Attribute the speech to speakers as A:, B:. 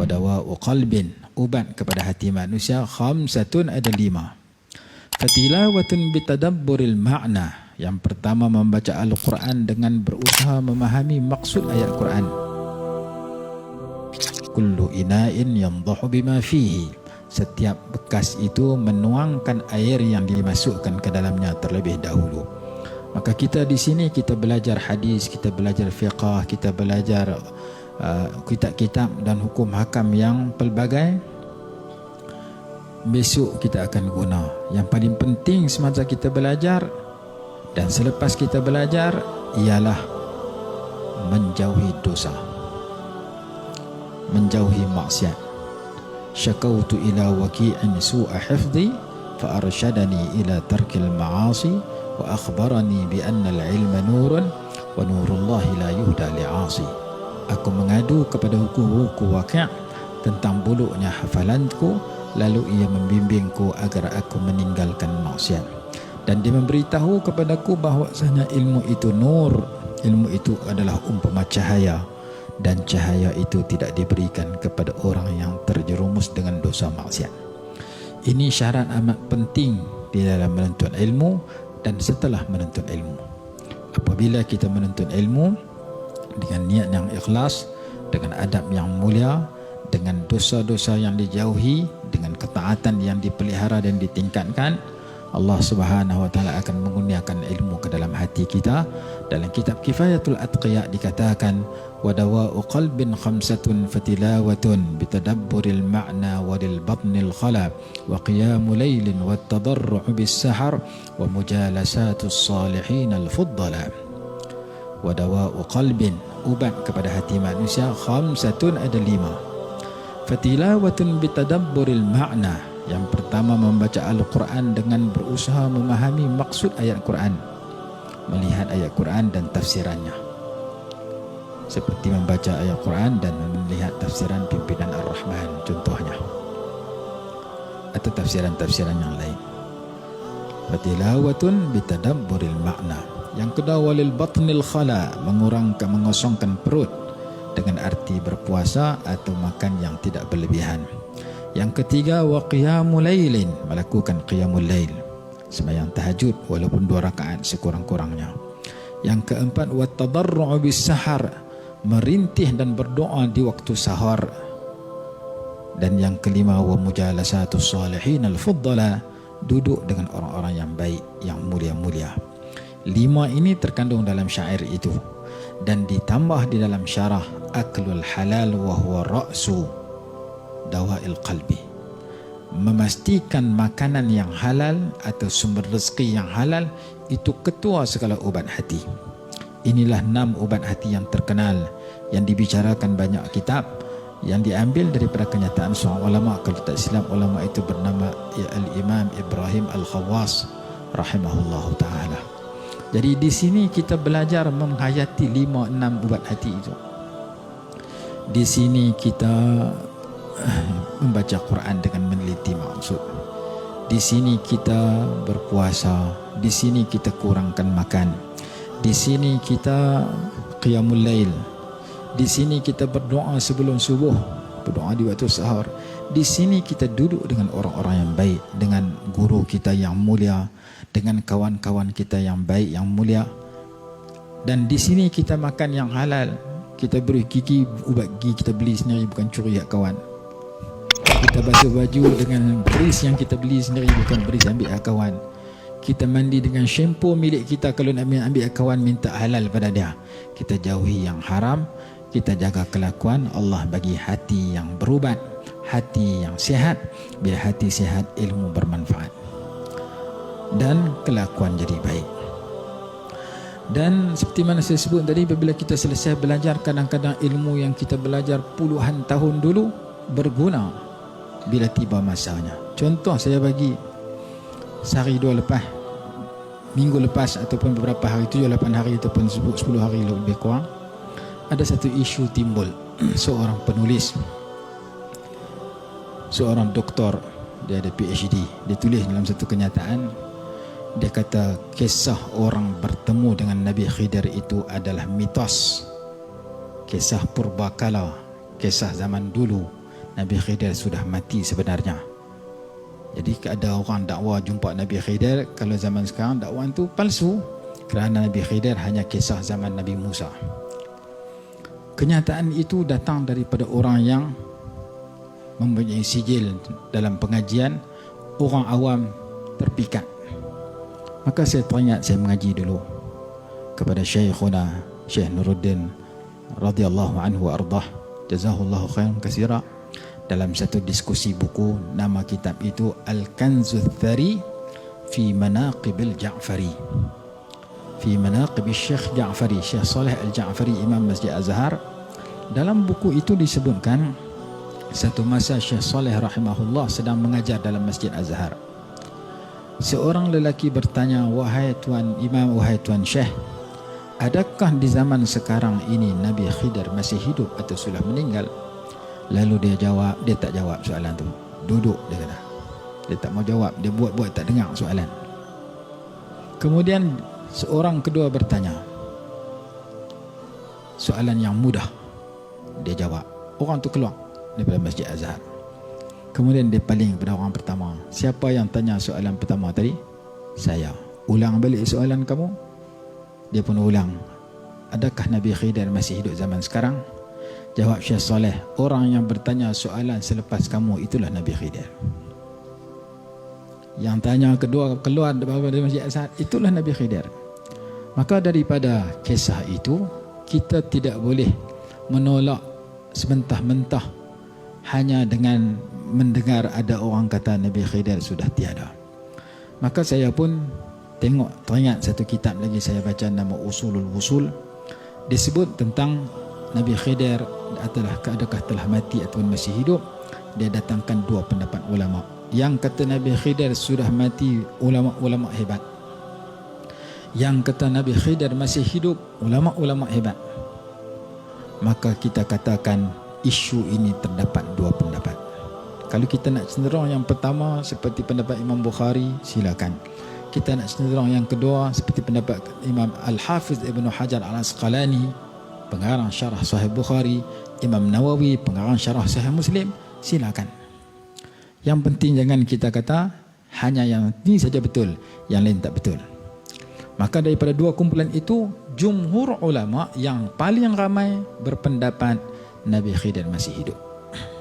A: Wa dawa'u qalbin, ubat kepada hati manusia, khamsatun, ada 5. Fatilawatun bitadabburil ma'na, yang pertama membaca Al-Quran dengan berusaha memahami maksud ayat Quran. Kullu ina'in yandahu bima fihi, setiap bekas itu menuangkan air yang dimasukkan ke dalamnya terlebih dahulu. Maka kita di sini kita belajar hadis, kita belajar fiqh, kita belajar kitab-kitab dan hukum hakam yang pelbagai. Besok kita akan guna. Yang paling penting semasa kita belajar dan selepas kita belajar ialah menjauhi dosa, menjauhi maksiat. Syakautu ila waki'in su'a hifdhi fa arsyadani ila tarkil ma'asi wa akhbarani bi anna al-ilma nurun wa nurullahi la yuhda li'asi. Aku mengadu kepada hukum-hukum Waqi' tentang buluknya hafalanku, lalu ia membimbingku agar aku meninggalkan maksiat. Dan dia memberitahu kepadaku bahwasanya ilmu itu nur, ilmu itu adalah umpama cahaya, dan cahaya itu tidak diberikan kepada orang yang terjerumus dengan dosa maksiat. Ini syarat amat penting di dalam menuntut ilmu dan setelah menuntut ilmu. Apabila kita menuntut ilmu dengan niat yang ikhlas, dengan adab yang mulia, dengan dosa-dosa yang dijauhi, dengan ketaatan yang dipelihara dan ditingkatkan, Allah Subhanahu wa taala akan mengurniakan ilmu ke dalam hati kita. Dalam kitab Kifayatul Atqiya dikatakan, wa dawa'u qalbin khamsatun fatilawatun bitadabburil ma'na wa lil batnil khala wa qiyamu laylin wat tadarru'u bis sahar wa mujalasatus salihin al fuddala. Wa dawa'u qalbin, ubat kepada hati manusia, khamsatun, ada 5. Fatilawatun bitadabburil ma'na, yang pertama membaca Al-Quran dengan berusaha memahami maksud ayat Quran, melihat ayat Quran dan tafsirannya, seperti membaca ayat Quran dan melihat tafsiran pimpinan Ar-Rahman contohnya, atau tafsiran-tafsiran yang lain. Fatilawatun bitadabburil ma'na. Yang kedua, walil batnil khala, mengosongkan perut, dengan arti berpuasa atau makan yang tidak berlebihan. Yang ketiga, wa qiyamul lailin, melakukan qiyamul lail, sembahyang tahajud walaupun 2 rakaat sekurang-kurangnya. Yang keempat, wa tadarru'u bis sahar, merintih dan berdoa di waktu sahar. Dan yang kelima, wa mujalasatus salihin al fuddala, duduk dengan orang-orang yang baik, yang mulia-mulia. 5 ini terkandung dalam syair itu, dan ditambah di dalam syarah, aklul halal wa huwa ra'su dawa'il qalbi, memastikan makanan yang halal atau sumber rezeki yang halal itu ketua segala ubat hati. Inilah 6 ubat hati yang terkenal, yang dibicarakan banyak kitab, yang diambil daripada kenyataan seorang ulama. Kalau tak silap, ulama itu bernama Al-Imam Ibrahim Al-Khawwas rahimahullahu ta'ala. Jadi di sini kita belajar menghayati 5-6 ubat hati itu. Di sini kita membaca Quran dengan meneliti maksud. Di sini kita berpuasa, di sini kita kurangkan makan, di sini kita qiyamul lail, di sini kita berdoa sebelum subuh, berdoa di waktu sahur. Di sini kita duduk dengan orang-orang yang baik, dengan guru kita yang mulia, dengan kawan-kawan kita yang baik, yang mulia. Dan di sini kita makan yang halal. Kita beri gigi, ubat gigi kita beli sendiri, bukan curi hak kawan. Kita basuh baju dengan beris yang kita beli sendiri, bukan beris ambil hak kawan. Kita mandi dengan shampoo milik kita, kalau nak ambil hak kawan minta halal pada dia. Kita jauhi yang haram, kita jaga kelakuan. Allah bagi hati yang berubat, hati yang sihat. Bila hati sihat, ilmu bermanfaat dan kelakuan jadi baik. Dan seperti mana saya sebut tadi, apabila kita selesai belajar, kadang-kadang ilmu yang kita belajar puluhan tahun dulu berguna bila tiba masanya. Contoh saya bagi, sehari 2 lepas, minggu lepas, ataupun beberapa hari, 7-8 hari ataupun 10 hari lebih kurang, ada satu isu timbul. Seorang penulis, seorang doktor, dia ada PhD, dia tulis dalam satu kenyataan. Dia kata kisah orang bertemu dengan Nabi Khidir itu adalah mitos, kisah purbakala, kisah zaman dulu, Nabi Khidir sudah mati sebenarnya. Jadi ada orang dakwa jumpa Nabi Khidir, kalau zaman sekarang dakwaan itu palsu, kerana Nabi Khidir hanya kisah zaman Nabi Musa. Kenyataan itu datang daripada orang yang mempunyai sijil dalam pengajian, orang awam terpikat. Maka saya teringat, saya mengaji dulu kepada Syekhuna Syekh Nuruddin radhiyallahu anhu wa ardah, jazahullahu khairan katsira, dalam satu diskusi buku, nama kitab itu Al-Kanzul Thari fi Manaqibil Ja'fari, fi Manaqib Syekh Ja'fari, Syekh Saleh Al-Ja'fari, Imam Masjid Azhar. Dalam buku itu disebutkan satu masa Syekh Saleh rahimahullah sedang mengajar dalam Masjid Azhar. Seorang lelaki bertanya, wahai Tuan Imam, wahai Tuan Syekh, adakah di zaman sekarang ini Nabi Khidir masih hidup atau sudah meninggal? Lalu dia jawab, dia tak jawab soalan tu. Duduk, dia kata. Dia tak mau jawab, dia buat-buat tak dengar soalan. Kemudian seorang kedua bertanya, soalan yang mudah. Dia jawab. Orang tu keluar daripada Masjid Azhar. Kemudian dia paling kepada orang pertama. Siapa yang tanya soalan pertama tadi? Saya. Ulang balik soalan kamu. Dia pun ulang. Adakah Nabi Khidir masih hidup zaman sekarang? Jawab Syekh Saleh, orang yang bertanya soalan selepas kamu itulah Nabi Khidir. Yang tanya kedua keluar daripada Masjid Azhar, itulah Nabi Khidir. Maka daripada kisah itu, kita tidak boleh menolak sementah-mentah hanya dengan mendengar ada orang kata Nabi Khidir sudah tiada. Maka saya pun teringat satu kitab lagi saya baca, nama Usulul Wusul. Disebut tentang Nabi Khidir adakah telah mati atau masih hidup. Dia datangkan dua pendapat ulama. Yang kata Nabi Khidir sudah mati, ulama-ulama hebat. Yang kata Nabi Khidir masih hidup, ulama-ulama hebat. Maka kita katakan isu ini terdapat dua pendapat. Kalau kita nak cenderung yang pertama seperti pendapat Imam Bukhari, silakan. Kita nak cenderung yang kedua seperti pendapat Imam Al-Hafiz Ibn Hajar Al-Asqalani, pengarang syarah Sahih Bukhari, Imam Nawawi, pengarang syarah Sahih Muslim, silakan. Yang penting jangan kita kata hanya yang ini saja betul, yang lain tak betul. Maka daripada dua kumpulan itu, jumhur ulama yang paling ramai berpendapat Nabi Khidir masih hidup.